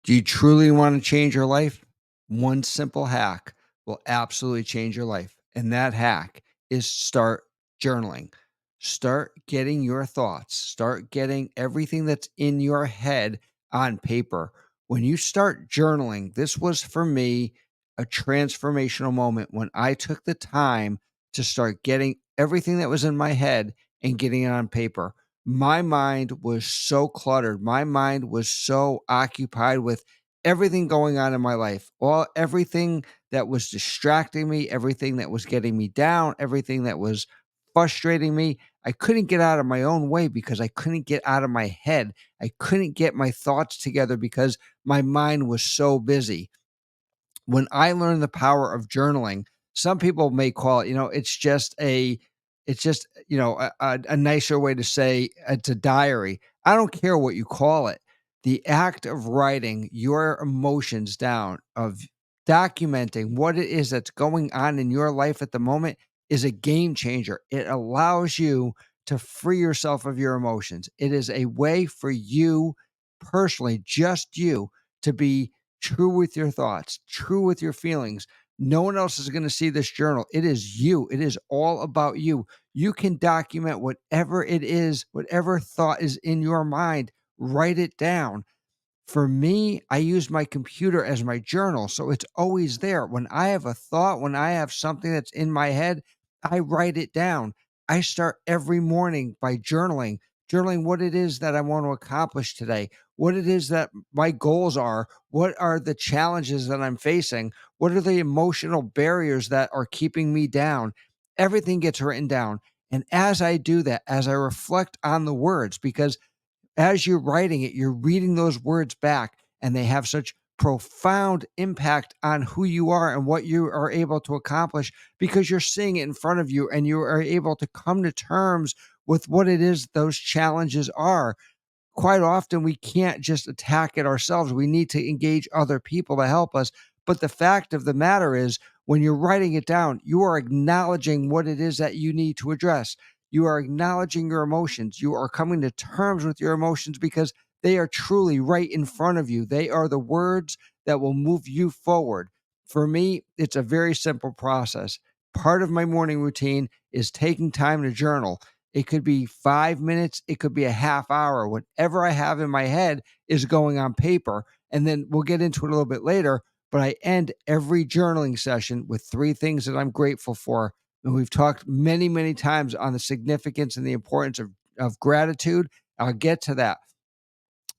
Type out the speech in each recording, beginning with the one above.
Do you truly want to change your life? One simple hack will absolutely change your life. And that hack is start journaling. Start getting your thoughts, start getting everything that's in your head on paper. When you start journaling, this was for me a transformational moment when I took the time to start getting everything that was in my head and getting it on paper. My mind was so cluttered. My mind was so occupied with everything going on in my life, everything that was distracting me, everything that was getting me down, everything that was frustrating me. I couldn't get out of my own way because I couldn't get out of my head. I couldn't get my thoughts together because my mind was so busy. When I learned the power of journaling, some people may call it, it's just a nicer way to say it's a diary. I don't care what you call it. The act of writing your emotions down, of documenting what it is that's going on in your life at the moment is a game changer. It allows you to free yourself of your emotions. It is a way for you personally, just you, to be true with your thoughts, true with your feelings. No one else is going to see this journal. It is you. It is all about you. You can document whatever it is, whatever thought is in your mind, write it down. For me, I use my computer as my journal, so it's always there. When I have a thought, when I have something that's in my head, I write it down. I start every morning by journaling what it is that I want to accomplish today, what it is that my goals are, what are the challenges that I'm facing, what are the emotional barriers that are keeping me down. Everything gets written down. And as I do that, as I reflect on the words, because as you're writing it, you're reading those words back, and they have such profound impact on who you are and what you are able to accomplish because you're seeing it in front of you and you are able to come to terms with what it is those challenges are. Quite often we can't just attack it ourselves. We need to engage other people to help us. But the fact of the matter is, when you're writing it down, you are acknowledging what it is that you need to address. You are acknowledging your emotions. You are coming to terms with your emotions because they are truly right in front of you. They are the words that will move you forward. For me, it's a very simple process. Part of my morning routine is taking time to journal. It could be 5 minutes. It could be a half hour. Whatever I have in my head is going on paper. And then we'll get into it a little bit later. But I end every journaling session with three things that I'm grateful for. And we've talked many, many times on the significance and the importance of gratitude. I'll get to that.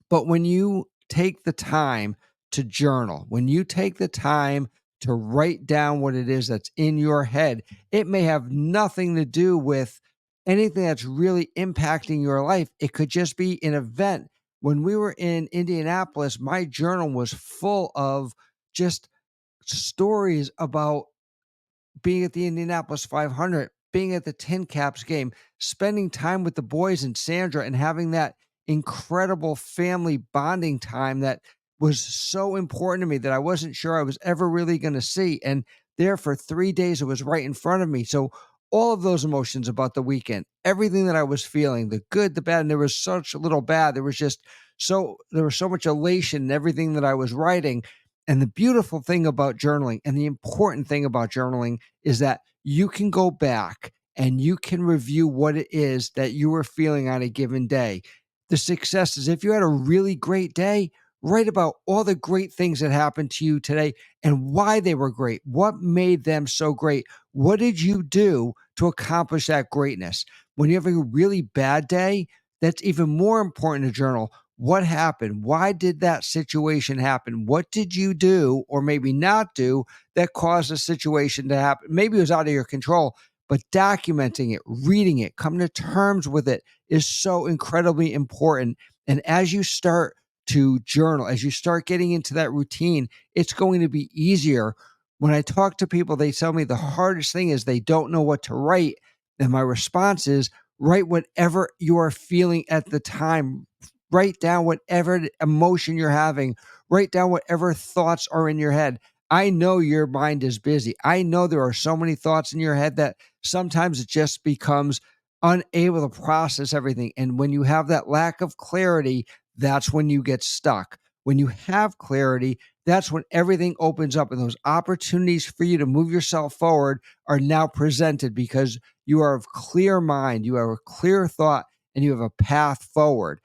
But when you take the time to journal, when you take the time to write down what it is that's in your head, it may have nothing to do with anything that's really impacting your life. It could just be an event. When we were in Indianapolis, my journal was full of just stories about being at the Indianapolis 500, being at the Tin Caps game, spending time with the boys and Sandra, and having that incredible family bonding time that was so important to me that I wasn't sure I was ever really going to see. And there for 3 days, it was right in front of me. So all of those emotions about the weekend, everything that I was feeling, the good, the bad, and there was such a little bad. There was so much elation in everything that I was writing. And the beautiful thing about journaling and the important thing about journaling is that you can go back and you can review what it is that you were feeling on a given day. The success is, if you had a really great day, write about all the great things that happened to you today and why they were great. What made them so great? What did you do to accomplish that greatness? When you're having a really bad day, that's even more important to journal. What happened? Why did that situation happen? What did you do or maybe not do that caused the situation to happen? Maybe it was out of your control, but documenting it, reading it, coming to terms with it is so incredibly important. And as you start to journal, as you start getting into that routine, it's going to be easier. When I talk to people, they tell me the hardest thing is they don't know what to write. And my response is, write whatever you are feeling at the time. Write down whatever emotion you're having. Write down whatever thoughts are in your head. I know your mind is busy. I know there are so many thoughts in your head that sometimes it just becomes unable to process everything. And when you have that lack of clarity, that's when you get stuck. When you have clarity, that's when everything opens up and those opportunities for you to move yourself forward are now presented because you are of clear mind, you have a clear thought, and you have a path forward.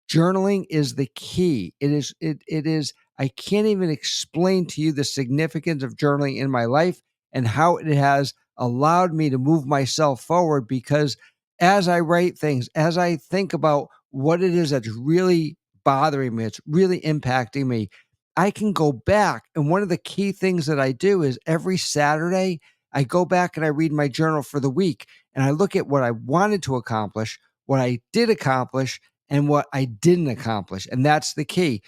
Journaling is the key. It is I can't even explain to you the significance of journaling in my life and how it has allowed me to move myself forward, because as I write things, as I think about what it is that's really bothering me, it's really impacting me, I can go back. And one of the key things that I do is every Saturday, I go back and I read my journal for the week and I look at what I wanted to accomplish, what I did accomplish, and what I didn't accomplish. And that's the key.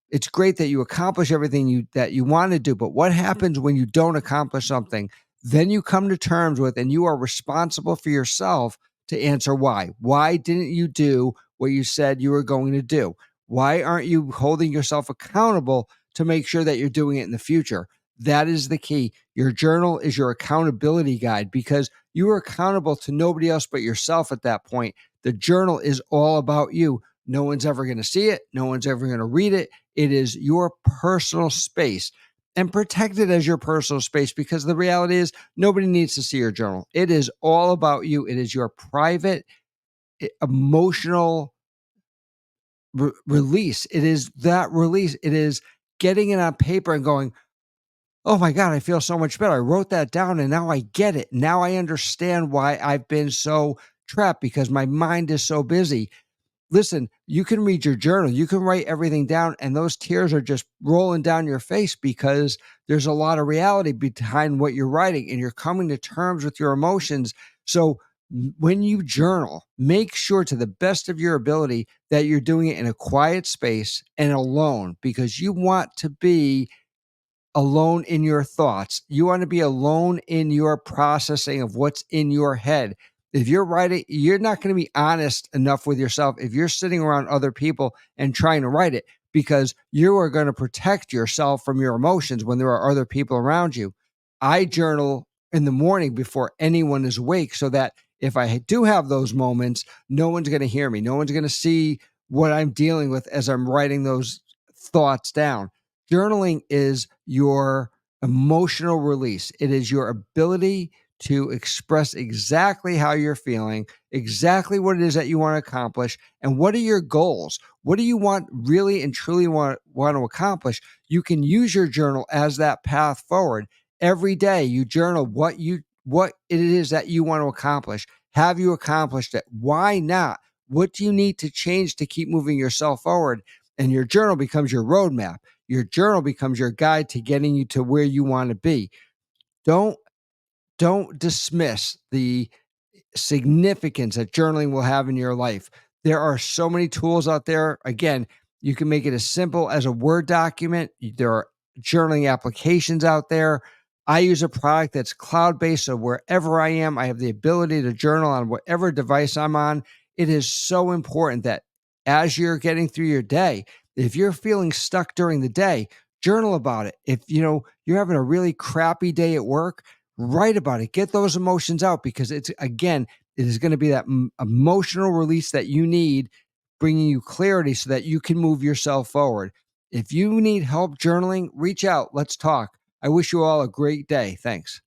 It's great that you accomplish everything that you want to do, but what happens when you don't accomplish something? Then you come to terms with, and you are responsible for yourself to answer why. Why didn't you do what you said you were going to do? Why aren't you holding yourself accountable to make sure that you're doing it in the future? That is the key. Your journal is your accountability guide, because you are accountable to nobody else but yourself at that point. The journal is all about you. No one's ever going to see it. No one's ever going to read it. It is your personal space, and protect it as your personal space, because the reality is nobody needs to see your journal. It is all about you. It is your private emotional release. It is that release. It is getting it on paper and going, oh my God, I feel so much better. I wrote that down and now I get it. Now I understand why I've been so trapped, because my mind is so busy. Listen, you can read your journal, you can write everything down, and those tears are just rolling down your face because there's a lot of reality behind what you're writing and you're coming to terms with your emotions. So when you journal, make sure to the best of your ability that you're doing it in a quiet space and alone, because you want to be alone in your thoughts. You want to be alone in your processing of what's in your head. If you're writing, you're not going to be honest enough with yourself if you're sitting around other people and trying to write it, because you are going to protect yourself from your emotions when there are other people around you. I journal in the morning before anyone is awake, so that if I do have those moments, no one's going to hear me. No one's going to see what I'm dealing with as I'm writing those thoughts down. Journaling is your emotional release. It is your ability to express exactly how you're feeling, exactly what it is that you want to accomplish, and what are your goals? What do you want really and truly want to accomplish? You can use your journal as that path forward. Every day you journal what it is that you want to accomplish. Have you accomplished it? Why not? What do you need to change to keep moving yourself forward? And your journal becomes your roadmap. Your journal becomes your guide to getting you to where you want to be. Don't don't dismiss the significance that journaling will have in your life. There are so many tools out there. Again, you can make it as simple as a Word document. There are journaling applications out there. I use a product that's cloud-based, so wherever I am, I have the ability to journal on whatever device I'm on. It is so important that as you're getting through your day, if you're feeling stuck during the day, journal about it. If you're having a really crappy day at work, write about it. Get those emotions out, because it is going to be that emotional release that you need, bringing you clarity so that you can move yourself forward. If you need help journaling, reach out. Let's talk. I wish you all a great day. Thanks.